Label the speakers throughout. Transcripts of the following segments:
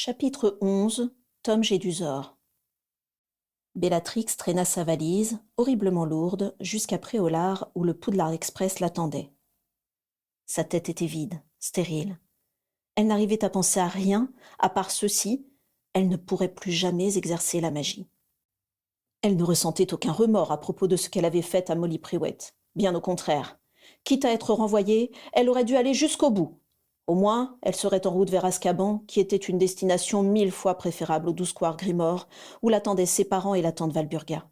Speaker 1: Chapitre 11. Tom Jedusor. Bellatrix traîna sa valise, horriblement lourde, jusqu'à Préolard où le Poudlard Express l'attendait. Sa tête était vide, stérile. Elle n'arrivait à penser à rien, à part ceci, elle ne pourrait plus jamais exercer la magie. Elle ne ressentait aucun remords à propos de ce qu'elle avait fait à Molly Privet. Bien au contraire. Quitte à être renvoyée, elle aurait dû aller jusqu'au bout. Au moins, elle serait en route vers Azkaban, qui était une destination 1000 fois préférable au 12 square Grimmauld, où l'attendaient ses parents et la tante Valburga.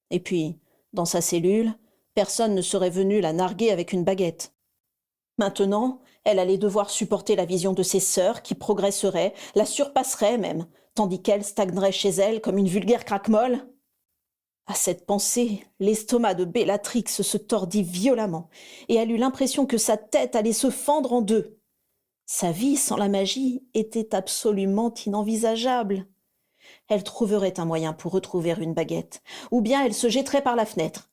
Speaker 1: Et puis, dans sa cellule, personne ne serait venu la narguer avec une baguette. Maintenant, elle allait devoir supporter la vision de ses sœurs qui progresseraient, la surpasseraient même, tandis qu'elle stagnerait chez elle comme une vulgaire craquemolle. À cette pensée, l'estomac de Bellatrix se tordit violemment, et elle eut l'impression que sa tête allait se fendre en deux. Sa vie sans la magie était absolument inenvisageable. Elle trouverait un moyen pour retrouver une baguette, ou bien elle se jetterait par la fenêtre.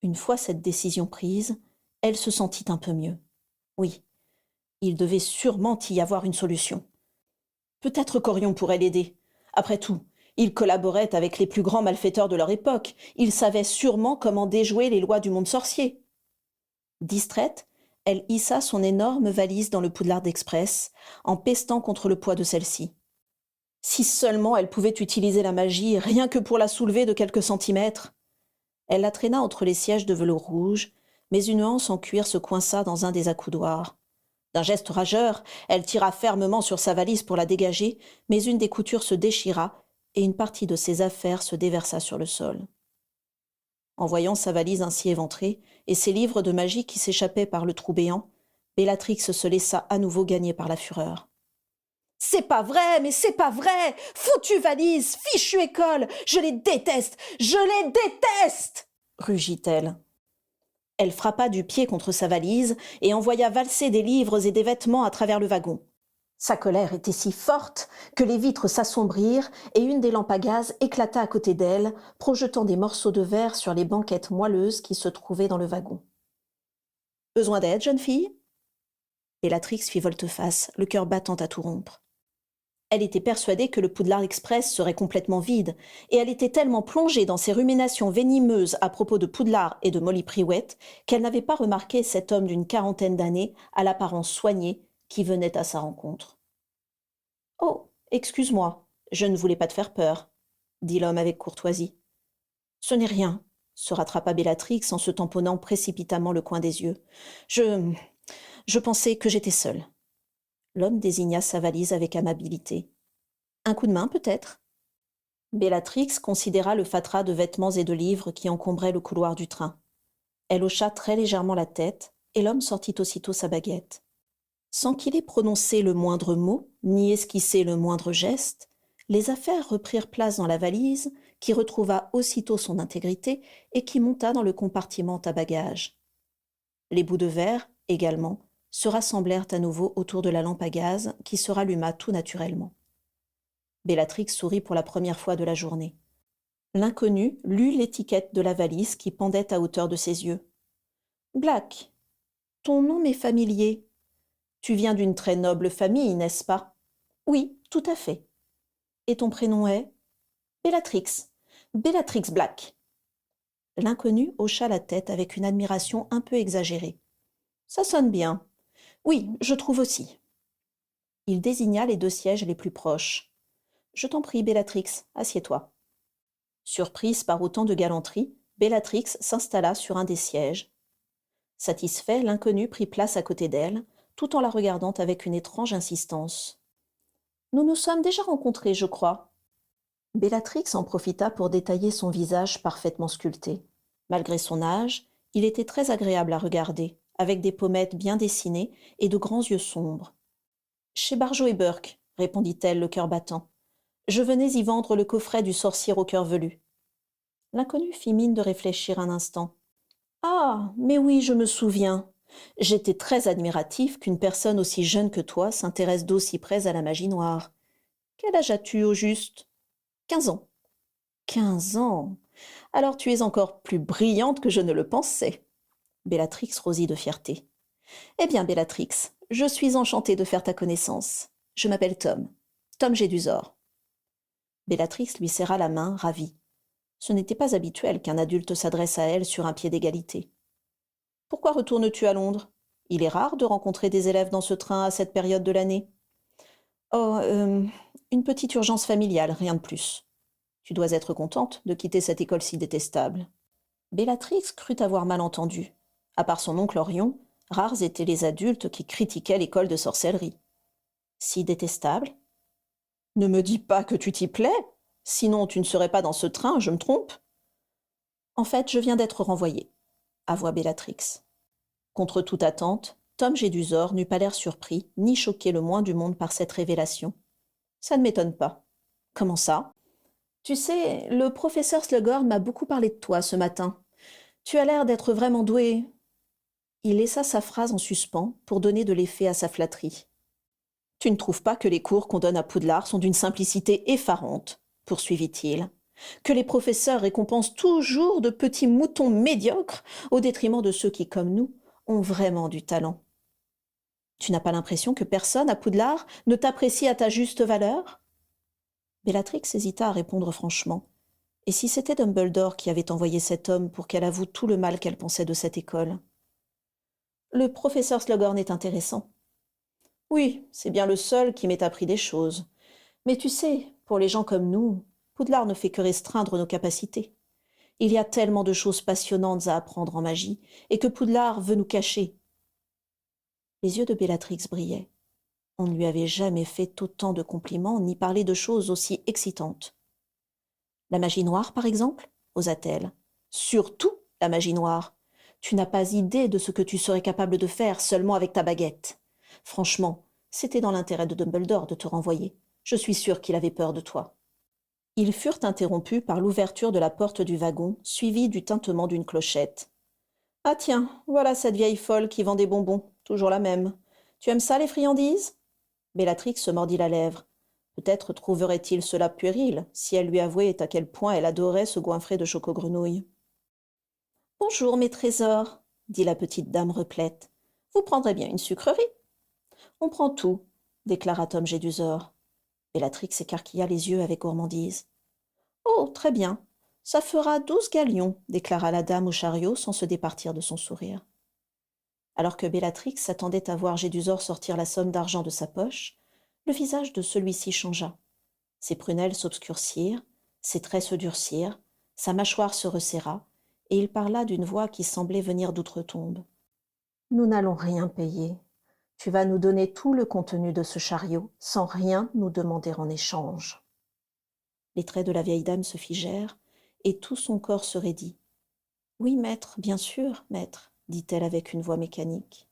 Speaker 1: Une fois cette décision prise, elle se sentit un peu mieux. Oui, il devait sûrement y avoir une solution. Peut-être qu'Orion pourrait l'aider. Après tout, il collaborait avec les plus grands malfaiteurs de leur époque. Il savait sûrement comment déjouer les lois du monde sorcier. Distraite, elle hissa son énorme valise dans le Poudlard Express, en pestant contre le poids de celle-ci. Si seulement elle pouvait utiliser la magie, rien que pour la soulever de quelques centimètres. Elle la traîna entre les sièges de velours rouge, mais une anse en cuir se coinça dans un des accoudoirs. D'un geste rageur, elle tira fermement sur sa valise pour la dégager, mais une des coutures se déchira et une partie de ses affaires se déversa sur le sol. En voyant sa valise ainsi éventrée et ses livres de magie qui s'échappaient par le trou béant, Bellatrix se laissa à nouveau gagner par la fureur. « C'est pas vrai, mais c'est pas vrai! Foutue valise! Fichue école! Je les déteste! Je les déteste !» rugit-elle. Elle frappa du pied contre sa valise et envoya valser des livres et des vêtements à travers le wagon. Sa colère était si forte que les vitres s'assombrirent et une des lampes à gaz éclata à côté d'elle, projetant des morceaux de verre sur les banquettes moelleuses qui se trouvaient dans le wagon. « Besoin d'aide, jeune fille ?» Bellatrix fit volte-face, le cœur battant à tout rompre. Elle était persuadée que le Poudlard Express serait complètement vide, et elle était tellement plongée dans ses ruminations venimeuses à propos de Poudlard et de Molly Privet qu'elle n'avait pas remarqué cet homme d'une quarantaine d'années, à l'apparence soignée, qui venait à sa rencontre. « Oh, excuse-moi, je ne voulais pas te faire peur, » dit l'homme avec courtoisie. « Ce n'est rien, » se rattrapa Bellatrix en se tamponnant précipitamment le coin des yeux. « Je pensais que j'étais seule. » L'homme désigna sa valise avec amabilité. « Un coup de main, peut-être ?» Bellatrix considéra le fatras de vêtements et de livres qui encombrait le couloir du train. Elle hocha très légèrement la tête, et l'homme sortit aussitôt sa baguette. Sans qu'il ait prononcé le moindre mot, ni esquissé le moindre geste, les affaires reprirent place dans la valise, qui retrouva aussitôt son intégrité et qui monta dans le compartiment à bagages. Les bouts de verre, également, se rassemblèrent à nouveau autour de la lampe à gaz qui se ralluma tout naturellement. Bellatrix sourit pour la première fois de la journée. L'inconnu lut l'étiquette de la valise qui pendait à hauteur de ses yeux. « Black, ton nom m'est familier. Tu viens d'une très noble famille, n'est-ce pas ? » ?»« Oui, tout à fait. »« Et ton prénom est ?»« Bellatrix. Bellatrix Black. » L'inconnu hocha la tête avec une admiration un peu exagérée. « Ça sonne bien. Oui, je trouve aussi. » Il désigna les 2 sièges les plus proches. « Je t'en prie, Bellatrix, assieds-toi. » Surprise par autant de galanterie, Bellatrix s'installa sur un des sièges. Satisfait, l'inconnu prit place à côté d'elle, tout en la regardant avec une étrange insistance. « Nous nous sommes déjà rencontrés, je crois. » Bellatrix en profita pour détailler son visage parfaitement sculpté. Malgré son âge, il était très agréable à regarder, avec des pommettes bien dessinées et de grands yeux sombres. « Chez Barjo et Burke, » répondit-elle, le cœur battant. « Je venais y vendre le coffret du sorcier au cœur velu. » L'inconnu fit mine de réfléchir un instant. « Ah, mais oui, je me souviens. J'étais très admiratif qu'une personne aussi jeune que toi s'intéresse d'aussi près à la magie noire. Quel âge as-tu au juste ? » « 15 ans. » « 15 ans. Alors tu es encore plus brillante que je ne le pensais. » Bellatrix rosit de fierté. « Eh bien, Bellatrix, je suis enchantée de faire ta connaissance. Je m'appelle Tom. Tom Jedusor. Bellatrix lui serra la main, ravie. Ce n'était pas habituel qu'un adulte s'adresse à elle sur un pied d'égalité. Pourquoi retournes-tu à Londres? Il est rare de rencontrer des élèves dans ce train à cette période de l'année. Oh, une petite urgence familiale, rien de plus. Tu dois être contente de quitter cette école si détestable. Bellatrix crut avoir mal entendu. À part son oncle Orion, rares étaient les adultes qui critiquaient l'école de sorcellerie. Si détestable? Ne me dis pas que tu t'y plais, sinon tu ne serais pas dans ce train, je me trompe. En fait, je viens d'être renvoyée, avoua Bellatrix. Contre toute attente, Tom Jedusor n'eut pas l'air surpris, ni choqué le moins du monde par cette révélation. Ça ne m'étonne pas. Comment ça? Tu sais, le professeur Slughorn m'a beaucoup parlé de toi ce matin. Tu as l'air d'être vraiment doué. Il laissa sa phrase en suspens pour donner de l'effet à sa flatterie. Tu ne trouves pas que les cours qu'on donne à Poudlard sont d'une simplicité effarante, poursuivit-il, que les professeurs récompensent toujours de petits moutons médiocres au détriment de ceux qui, comme nous, ont vraiment du talent. Tu n'as pas l'impression que personne à Poudlard ne t'apprécie à ta juste valeur? Bellatrix hésita à répondre franchement. Et si c'était Dumbledore qui avait envoyé cet homme pour qu'elle avoue tout le mal qu'elle pensait de cette école? Le professeur Slughorn est intéressant. Oui, c'est bien le seul qui m'ait appris des choses. Mais tu sais, pour les gens comme nous, Poudlard ne fait que restreindre nos capacités. Il y a tellement de choses passionnantes à apprendre en magie, et que Poudlard veut nous cacher. Les yeux de Bellatrix brillaient. On ne lui avait jamais fait autant de compliments, ni parlé de choses aussi excitantes. La magie noire, par exemple, osa-t-elle. Surtout la magie noire. Tu n'as pas idée de ce que tu serais capable de faire seulement avec ta baguette. Franchement, c'était dans l'intérêt de Dumbledore de te renvoyer. Je suis sûre qu'il avait peur de toi. Ils furent interrompus par l'ouverture de la porte du wagon, suivie du tintement d'une clochette. Ah tiens, voilà cette vieille folle qui vend des bonbons, toujours la même. Tu aimes ça, les friandises? Bellatrix se mordit la lèvre. Peut-être trouverait-il cela puéril, si elle lui avouait à quel point elle adorait se goinfrer de choco-grenouilles. Bonjour, mes trésors, dit la petite dame replète. Vous prendrez bien une sucrerie? On prend tout, déclara Tom Jedusor. Bellatrix écarquilla les yeux avec gourmandise. Oh, très bien. Ça fera 12 galions, déclara la dame au chariot sans se départir de son sourire. Alors que Bellatrix s'attendait à voir Jedusor sortir la somme d'argent de sa poche, le visage de celui-ci changea. Ses prunelles s'obscurcirent, ses traits se durcirent, sa mâchoire se resserra, et il parla d'une voix qui semblait venir d'outre-tombe. Nous n'allons rien payer. Tu vas nous donner tout le contenu de ce chariot, sans rien nous demander en échange. Les traits de la vieille dame se figèrent, et tout son corps se raidit. Oui, maître, bien sûr, maître, dit-elle avec une voix mécanique.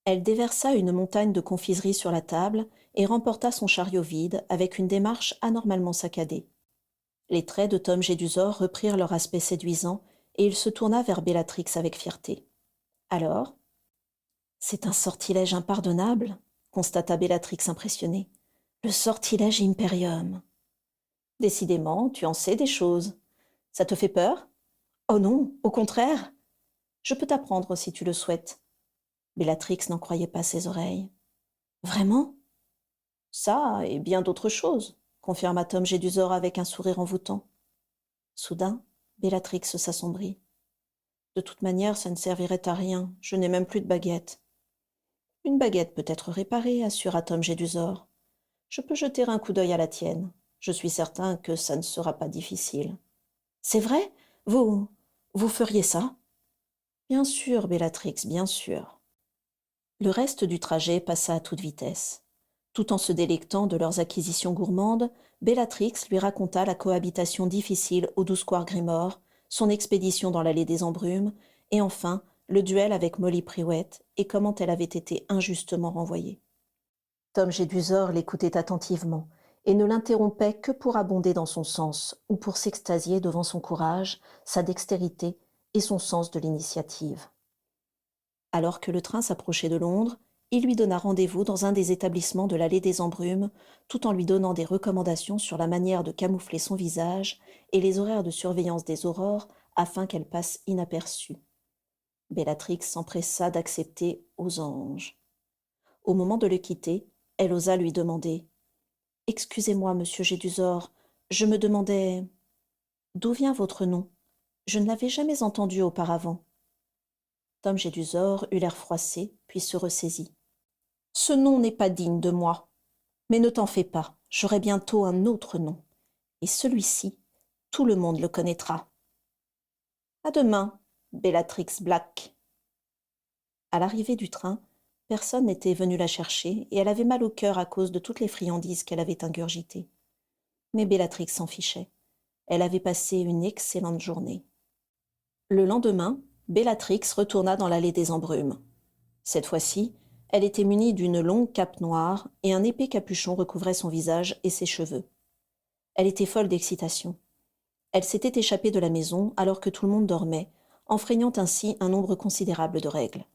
Speaker 1: Elle déversa une montagne de confiseries sur la table et remporta son chariot vide avec une démarche anormalement saccadée. Les traits de Tom Jedusor reprirent leur aspect séduisant et il se tourna vers Bellatrix avec fierté. Alors? C'est un sortilège impardonnable, constata Bellatrix impressionnée. Le sortilège Imperium. Décidément, tu en sais des choses. Ça te fait peur? Oh non, au contraire. Je peux t'apprendre si tu le souhaites. Bellatrix n'en croyait pas ses oreilles. Vraiment? Ça et bien d'autres choses, confirma Tom Jedusor avec un sourire envoûtant. Soudain, Bellatrix s'assombrit. De toute manière, ça ne servirait à rien, je n'ai même plus de baguette. Une baguette peut être réparée, assura Tom Jedusor. Je peux jeter un coup d'œil à la tienne. Je suis certain que ça ne sera pas difficile. C'est vrai? Vous feriez ça? Bien sûr, Bellatrix, bien sûr. Le reste du trajet passa à toute vitesse. Tout en se délectant de leurs acquisitions gourmandes, Bellatrix lui raconta la cohabitation difficile au 12 square Grimoire, son expédition dans l'allée des embrumes, et enfin le duel avec Molly Priwett et comment elle avait été injustement renvoyée. Tom Jedusor l'écoutait attentivement et ne l'interrompait que pour abonder dans son sens ou pour s'extasier devant son courage, sa dextérité et son sens de l'initiative. Alors que le train s'approchait de Londres, il lui donna rendez-vous dans un des établissements de l'allée des Embrumes, tout en lui donnant des recommandations sur la manière de camoufler son visage et les horaires de surveillance des aurores afin qu'elle passe inaperçue. Bellatrix s'empressa d'accepter aux anges. Au moment de le quitter, elle osa lui demander Excusez-moi, monsieur Gédusor, je me demandais d'où vient votre nom? Je ne l'avais jamais entendu auparavant. Tom Jedusor eut l'air froissé, puis se ressaisit. Ce nom n'est pas digne de moi. Mais ne t'en fais pas, j'aurai bientôt un autre nom. Et celui-ci, tout le monde le connaîtra. À demain, Bellatrix Black. À l'arrivée du train, personne n'était venu la chercher et elle avait mal au cœur à cause de toutes les friandises qu'elle avait ingurgitées. Mais Bellatrix s'en fichait. Elle avait passé une excellente journée. Le lendemain, Bellatrix retourna dans l'allée des embrumes. Cette fois-ci, elle était munie d'une longue cape noire et un épais capuchon recouvrait son visage et ses cheveux. Elle était folle d'excitation. Elle s'était échappée de la maison alors que tout le monde dormait, enfreignant ainsi un nombre considérable de règles.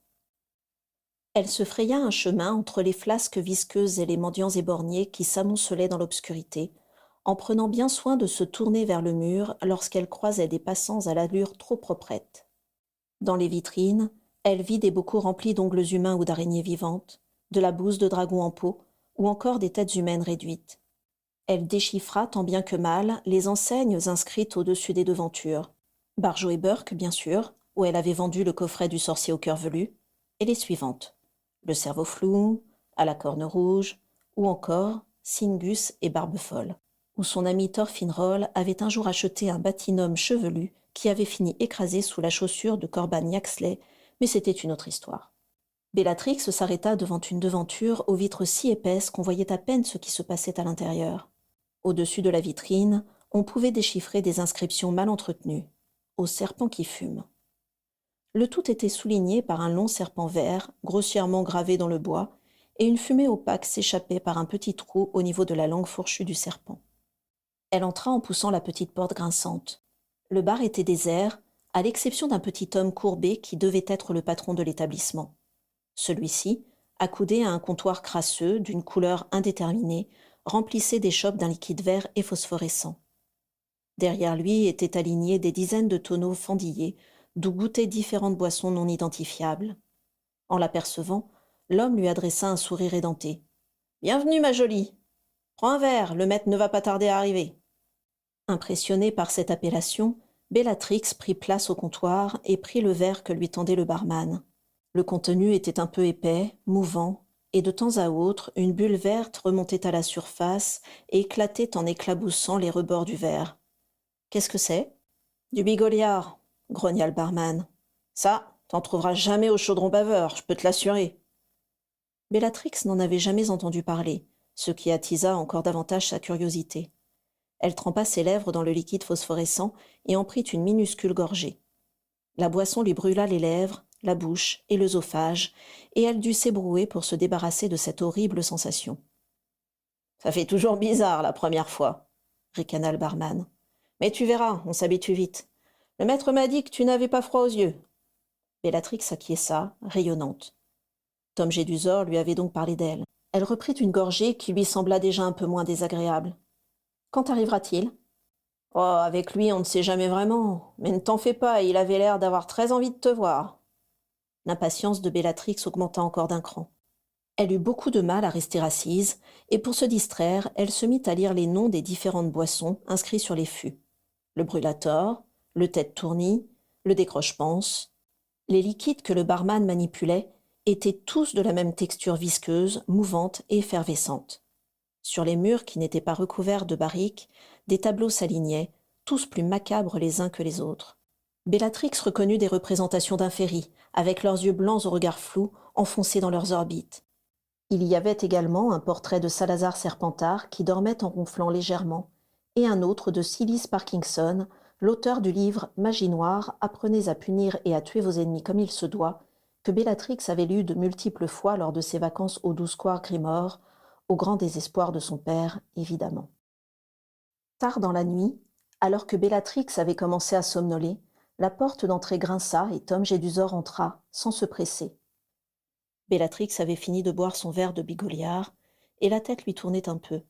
Speaker 1: Elle se fraya un chemin entre les flasques visqueuses et les mendiants éborgnés qui s'amoncelaient dans l'obscurité, en prenant bien soin de se tourner vers le mur lorsqu'elle croisait des passants à l'allure trop proprette. Dans les vitrines, elle vit des bocaux remplis d'ongles humains ou d'araignées vivantes, de la bouse de dragon en peau, ou encore des têtes humaines réduites. Elle déchiffra tant bien que mal les enseignes inscrites au-dessus des devantures. Barjot et Burke, bien sûr, où elle avait vendu le coffret du sorcier au cœur velu, et les suivantes. Le cerveau flou, à la corne rouge, ou encore Singus et Barbefolle, où son ami Thorfinroll avait un jour acheté un bâtinome chevelu qui avait fini écrasé sous la chaussure de Corban Yaxley, mais c'était une autre histoire. Bellatrix s'arrêta devant une devanture aux vitres si épaisses qu'on voyait à peine ce qui se passait à l'intérieur. Au-dessus de la vitrine, on pouvait déchiffrer des inscriptions mal entretenues. Au serpent qui fume. Le tout était souligné par un long serpent vert, grossièrement gravé dans le bois, et une fumée opaque s'échappait par un petit trou au niveau de la langue fourchue du serpent. Elle entra en poussant la petite porte grinçante. Le bar était désert, à l'exception d'un petit homme courbé qui devait être le patron de l'établissement. Celui-ci, accoudé à un comptoir crasseux d'une couleur indéterminée, remplissait des chopes d'un liquide vert et phosphorescent. Derrière lui étaient alignés des dizaines de tonneaux fendillés, d'où goûtaient différentes boissons non identifiables. En l'apercevant, l'homme lui adressa un sourire édenté. « Bienvenue, ma jolie. Prends un verre, le maître ne va pas tarder à arriver. » Impressionnée par cette appellation, Bellatrix prit place au comptoir et prit le verre que lui tendait le barman. Le contenu était un peu épais, mouvant, et de temps à autre, une bulle verte remontait à la surface et éclatait en éclaboussant les rebords du verre. « Qu'est-ce que c'est ?»« Du bigoliard, » grogna le barman. « Ça, t'en trouveras jamais au chaudron baveur, je peux te l'assurer. » Bellatrix n'en avait jamais entendu parler, ce qui attisa encore davantage sa curiosité. Elle trempa ses lèvres dans le liquide phosphorescent et en prit une minuscule gorgée. La boisson lui brûla les lèvres, la bouche et l'œsophage, et elle dut s'ébrouer pour se débarrasser de cette horrible sensation. « Ça fait toujours bizarre la première fois, » ricana le barman. « Mais tu verras, on s'habitue vite. Le maître m'a dit que tu n'avais pas froid aux yeux. » Bellatrix acquiesça, rayonnante. Tom Jedusor lui avait donc parlé d'elle. Elle reprit une gorgée qui lui sembla déjà un peu moins désagréable. « Quand arrivera-t-il ?»« Oh, avec lui, on ne sait jamais vraiment. Mais ne t'en fais pas, il avait l'air d'avoir très envie de te voir. » L'impatience de Bellatrix augmenta encore d'un cran. Elle eut beaucoup de mal à rester assise, et pour se distraire, elle se mit à lire les noms des différentes boissons inscrits sur les fûts. Le brûlator, le tête tournie, le décroche-panse. Les liquides que le barman manipulait étaient tous de la même texture visqueuse, mouvante et effervescente. Sur les murs qui n'étaient pas recouverts de barriques, des tableaux s'alignaient, tous plus macabres les uns que les autres. Bellatrix reconnut des représentations d'inféries, avec leurs yeux blancs au regard flou, enfoncés dans leurs orbites. Il y avait également un portrait de Salazar Serpentard qui dormait en ronflant légèrement, et un autre de Silas Parkinson, l'auteur du livre Magie noire, apprenez à punir et à tuer vos ennemis comme il se doit, que Bellatrix avait lu de multiples fois lors de ses vacances au 12 square Grimoire, au grand désespoir de son père, évidemment. Tard dans la nuit, alors que Bellatrix avait commencé à somnoler, la porte d'entrée grinça et Tom Jedusor entra, sans se presser. Bellatrix avait fini de boire son verre de bigoliard, et la tête lui tournait un peu.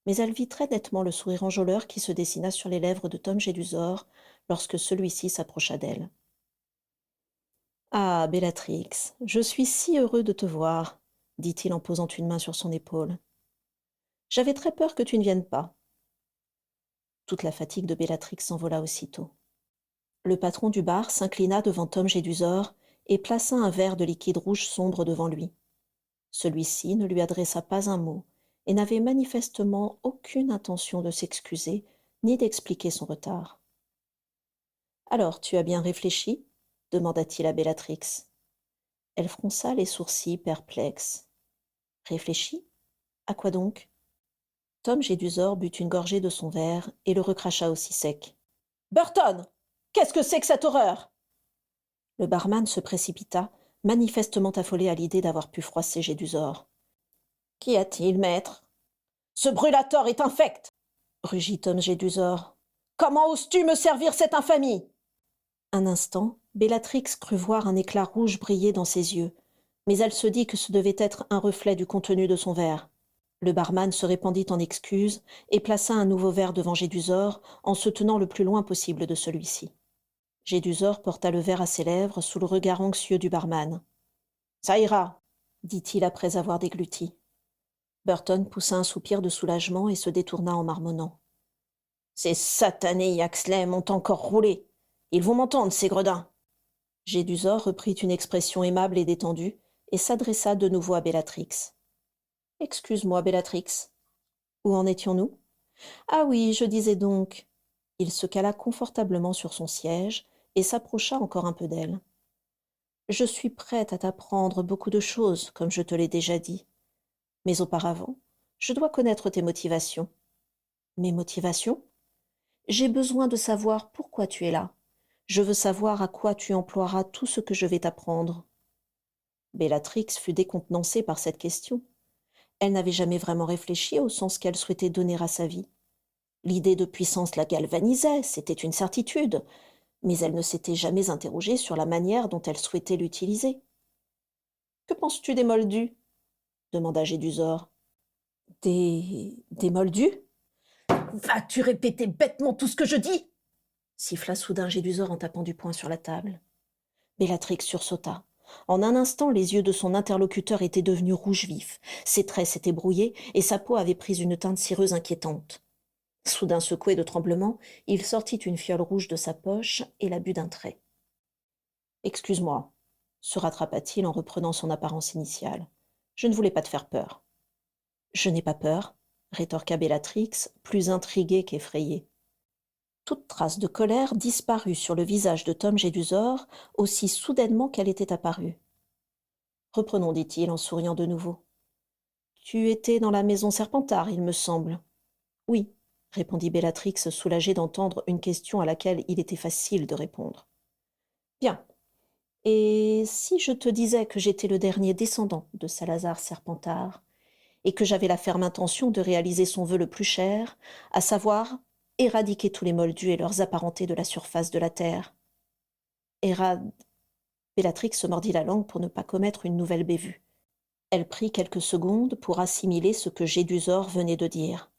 Speaker 1: Mais elle vit très nettement le sourire enjôleur qui se dessina sur les lèvres de Tom Jedusor lorsque celui-ci s'approcha d'elle. « Ah, Bellatrix, je suis si heureux de te voir, dit-il en posant une main sur son épaule. J'avais très peur que tu ne viennes pas. Toute la fatigue de Bellatrix s'envola aussitôt. Le patron du bar s'inclina devant Tom Jedusor et plaça un verre de liquide rouge sombre devant lui. Celui-ci ne lui adressa pas un mot et n'avait manifestement aucune intention de s'excuser ni d'expliquer son retard. Alors, tu as bien réfléchi demanda-t-il à Bellatrix. Elle fronça les sourcils, perplexe. Réfléchi? À quoi donc? Tom Jedusor but une gorgée de son verre et le recracha aussi sec. Burton! Qu'est-ce que c'est que cette horreur? Le barman se précipita, manifestement affolé à l'idée d'avoir pu froisser Jedusor. Qu'y a-t-il, maître? Ce brûlator est infect! Rugit Tom Jedusor. Comment oses-tu me servir cette infamie? Un instant, Bellatrix crut voir un éclat rouge briller dans ses yeux, mais elle se dit que ce devait être un reflet du contenu de son verre. Le barman se répandit en excuses et plaça un nouveau verre devant Jedusor en se tenant le plus loin possible de celui-ci. Jedusor porta le verre à ses lèvres sous le regard anxieux du barman. « Ça ira, dit-il après avoir dégluti. Burton poussa un soupir de soulagement et se détourna en marmonnant. « Ces satanés Yaxley m'ont encore roulé. Ils vont m'entendre, ces gredins. » Jedusor reprit une expression aimable et détendue et s'adressa de nouveau à Bellatrix. « Excuse-moi, Bellatrix. Où en étions-nous? Ah oui, je disais donc. » Il se cala confortablement sur son siège et s'approcha encore un peu d'elle. « Je suis prête à t'apprendre beaucoup de choses, comme je te l'ai déjà dit. Mais auparavant, je dois connaître tes motivations. » Mes motivations? J'ai besoin de savoir pourquoi tu es là. Je veux savoir à quoi tu emploieras tout ce que je vais t'apprendre. Bellatrix fut décontenancée par cette question. Elle n'avait jamais vraiment réfléchi au sens qu'elle souhaitait donner à sa vie. L'idée de puissance la galvanisait, c'était une certitude, mais elle ne s'était jamais interrogée sur la manière dont elle souhaitait l'utiliser. « Que penses-tu des moldus ?» demanda Jedusor. « Des moldus ?»« Vas-tu répéter bêtement tout ce que je dis ?» siffla soudain Jedusor en tapant du poing sur la table. Bellatrix sursauta. En un instant, les yeux de son interlocuteur étaient devenus rouge vif, ses traits s'étaient brouillés et sa peau avait pris une teinte cireuse inquiétante. Soudain secoué de tremblement, il sortit une fiole rouge de sa poche et la but d'un trait. « Excuse-moi, » se rattrapa-t-il en reprenant son apparence initiale. « Je ne voulais pas te faire peur. »« Je n'ai pas peur, » rétorqua Bellatrix, plus intriguée qu'effrayée. Toute trace de colère disparut sur le visage de Tom Jedusor aussi soudainement qu'elle était apparue. « Reprenons, dit-il en souriant de nouveau. Tu étais dans la maison Serpentard, il me semble. »« Oui, » répondit Bellatrix, soulagée d'entendre une question à laquelle il était facile de répondre. « Bien. Et si je te disais que j'étais le dernier descendant de Salazar Serpentard et que j'avais la ferme intention de réaliser son vœu le plus cher, à savoir éradiquer tous les moldus et leurs apparentés de la surface de la terre. » Bellatrix se mordit la langue pour ne pas commettre une nouvelle bévue. Elle prit quelques secondes pour assimiler ce que Jedusor venait de dire.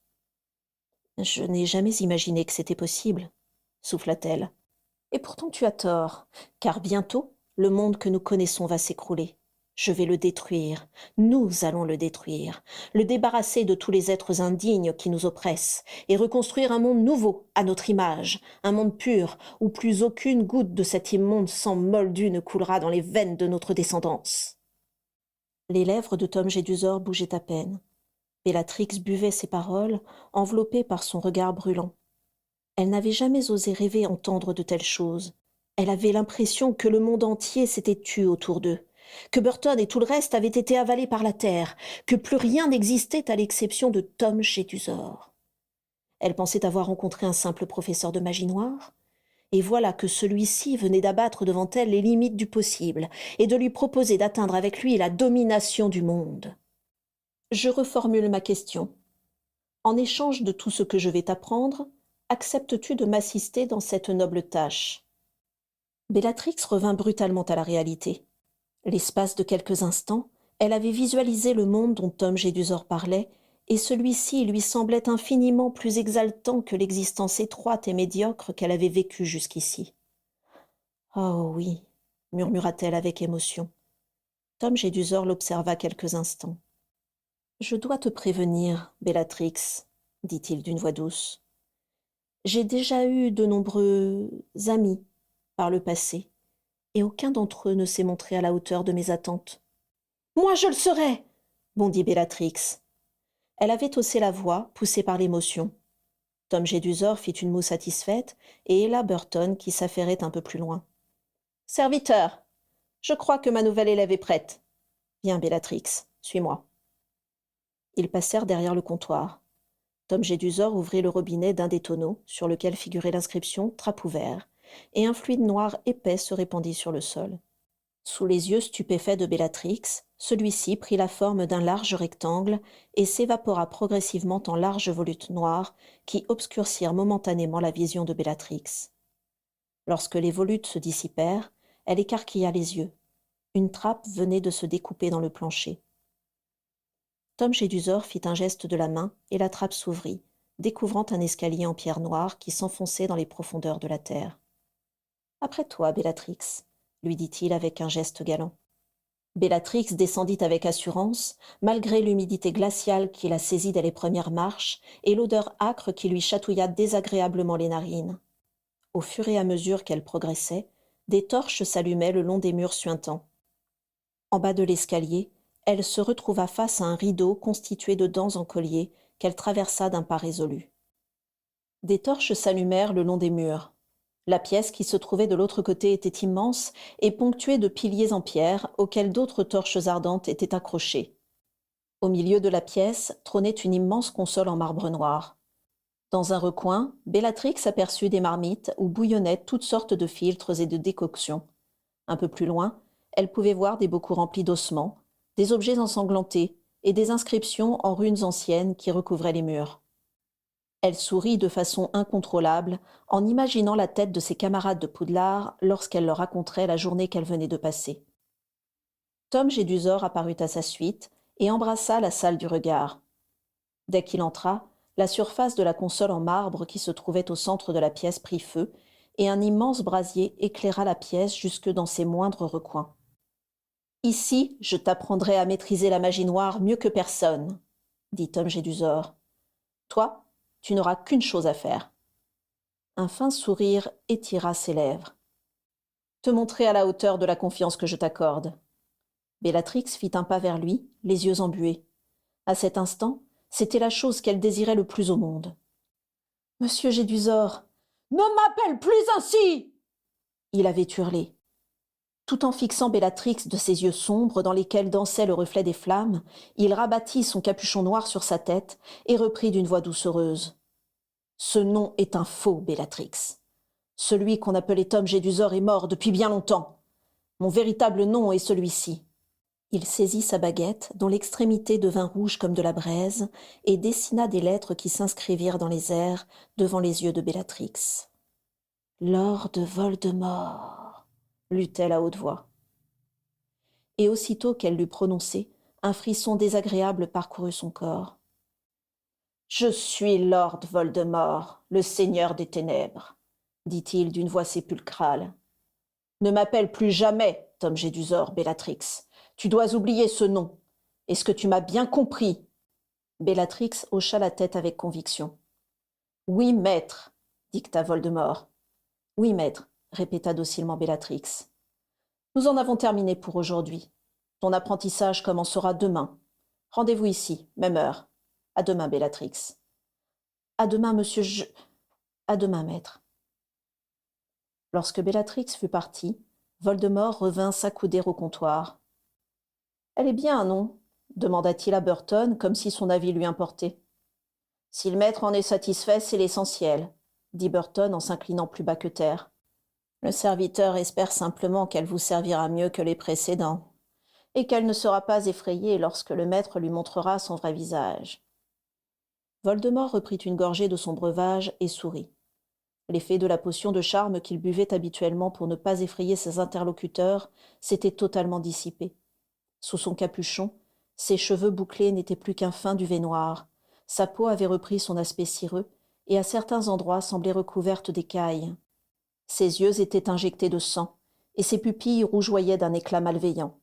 Speaker 1: « Je n'ai jamais imaginé que c'était possible, » souffla-t-elle. « Et pourtant tu as tort, car bientôt le monde que nous connaissons va s'écrouler. Je vais le détruire, nous allons le détruire, le débarrasser de tous les êtres indignes qui nous oppressent, et reconstruire un monde nouveau à notre image, un monde pur, où plus aucune goutte de cet immonde sang moldu ne coulera dans les veines de notre descendance. » Les lèvres de Tom Jedusor bougeaient à peine. Bellatrix buvait ses paroles, enveloppée par son regard brûlant. Elle n'avait jamais osé rêver entendre de telles choses. Elle avait l'impression que le monde entier s'était tu autour d'eux, que Burton et tout le reste avaient été avalés par la terre, que plus rien n'existait à l'exception de Tom Jedusor. Elle pensait avoir rencontré un simple professeur de magie noire, et voilà que celui-ci venait d'abattre devant elle les limites du possible et de lui proposer d'atteindre avec lui la domination du monde. Je reformule ma question. En échange de tout ce que je vais t'apprendre, acceptes-tu de m'assister dans cette noble tâche? Bellatrix revint brutalement à la réalité. L'espace de quelques instants, elle avait visualisé le monde dont Tom Jedusor parlait, et celui-ci lui semblait infiniment plus exaltant que l'existence étroite et médiocre qu'elle avait vécue jusqu'ici. « Oh oui, » murmura-t-elle avec émotion. Tom Jedusor l'observa quelques instants. « Je dois te prévenir, Bellatrix, dit-il d'une voix douce. J'ai déjà eu de nombreux amis par le passé, et aucun d'entre eux ne s'est montré à la hauteur de mes attentes. Moi, je le serai, bondit Bellatrix. Elle avait haussé la voix, poussée par l'émotion. Tom Jedusor fit une moue satisfaite, et Ella Burton qui s'affairait un peu plus loin. Serviteur, je crois que ma nouvelle élève est prête. Viens, Bellatrix, suis-moi. Ils passèrent derrière le comptoir. Tom Jedusor ouvrit le robinet d'un des tonneaux, sur lequel figurait l'inscription « Trappe ouvert », et un fluide noir épais se répandit sur le sol. Sous les yeux stupéfaits de Bellatrix, celui-ci prit la forme d'un large rectangle et s'évapora progressivement en larges volutes noires qui obscurcirent momentanément la vision de Bellatrix. Lorsque les volutes se dissipèrent, elle écarquilla les yeux. Une trappe venait de se découper dans le plancher. Tom Jedusor fit un geste de la main et la trappe s'ouvrit, découvrant un escalier en pierre noire qui s'enfonçait dans les profondeurs de la terre. « Après toi, Bellatrix », lui dit-il avec un geste galant. Bellatrix descendit avec assurance, malgré l'humidité glaciale qui la saisit dès les premières marches et l'odeur âcre qui lui chatouilla désagréablement les narines. Au fur et à mesure qu'elle progressait, des torches s'allumaient le long des murs suintants. En bas de l'escalier, elle se retrouva face à un rideau constitué de dents en collier qu'elle traversa d'un pas résolu. Des torches s'allumèrent le long des murs. La pièce qui se trouvait de l'autre côté était immense et ponctuée de piliers en pierre auxquels d'autres torches ardentes étaient accrochées. Au milieu de la pièce trônait une immense console en marbre noir. Dans un recoin, Bellatrix aperçut des marmites où bouillonnaient toutes sortes de filtres et de décoctions. Un peu plus loin, elle pouvait voir des bocaux remplis d'ossements, des objets ensanglantés et des inscriptions en runes anciennes qui recouvraient les murs. Elle sourit de façon incontrôlable en imaginant la tête de ses camarades de Poudlard lorsqu'elle leur raconterait la journée qu'elle venait de passer. Tom Jedusor apparut à sa suite et embrassa la salle du regard. Dès qu'il entra, la surface de la console en marbre qui se trouvait au centre de la pièce prit feu et un immense brasier éclaira la pièce jusque dans ses moindres recoins. « Ici, je t'apprendrai à maîtriser la magie noire mieux que personne, » dit Tom Jedusor. « Toi, tu n'auras qu'une chose à faire. » Un fin sourire étira ses lèvres. « Te montrer à la hauteur de la confiance que je t'accorde. » Bellatrix fit un pas vers lui, les yeux embués. À cet instant, c'était la chose qu'elle désirait le plus au monde. « Monsieur Jedusor, ne m'appelle plus ainsi !» il avait hurlé. Tout en fixant Bellatrix de ses yeux sombres dans lesquels dansait le reflet des flammes, il rabattit son capuchon noir sur sa tête et reprit d'une voix doucereuse. « Ce nom est un faux, Bellatrix. Celui qu'on appelait Tom Jedusor est mort depuis bien longtemps. Mon véritable nom est celui-ci. » Il saisit sa baguette, dont l'extrémité devint rouge comme de la braise, et dessina des lettres qui s'inscrivirent dans les airs devant les yeux de Bellatrix. « Lord Voldemort » lut-elle à haute voix. Et aussitôt qu'elle l'eut prononcé, un frisson désagréable parcourut son corps. « Je suis Lord Voldemort, le seigneur des ténèbres, » dit-il d'une voix sépulcrale. « Ne m'appelle plus jamais Tom Jedusor, Bellatrix. Tu dois oublier ce nom. Est-ce que tu m'as bien compris ?» Bellatrix hocha la tête avec conviction. « Oui, maître, » dicta Voldemort. « Oui, maître, » répéta docilement Bellatrix. « Nous en avons terminé pour aujourd'hui. Ton apprentissage commencera demain. Rendez-vous ici, même heure. À demain, Bellatrix. »« À demain, monsieur À demain, maître. » Lorsque Bellatrix fut partie, Voldemort revint s'accouder au comptoir. « Elle est bien, non ?» demanda-t-il à Burton, comme si son avis lui importait. « Si le maître en est satisfait, c'est l'essentiel, » dit Burton en s'inclinant plus bas que terre. « Le serviteur espère simplement qu'elle vous servira mieux que les précédents, et qu'elle ne sera pas effrayée lorsque le maître lui montrera son vrai visage. » Voldemort reprit une gorgée de son breuvage et sourit. L'effet de la potion de charme qu'il buvait habituellement pour ne pas effrayer ses interlocuteurs s'était totalement dissipé. Sous son capuchon, ses cheveux bouclés n'étaient plus qu'un fin duvet noir, sa peau avait repris son aspect cireux et à certains endroits semblait recouverte d'écailles. Ses yeux étaient injectés de sang, et ses pupilles rougeoyaient d'un éclat malveillant.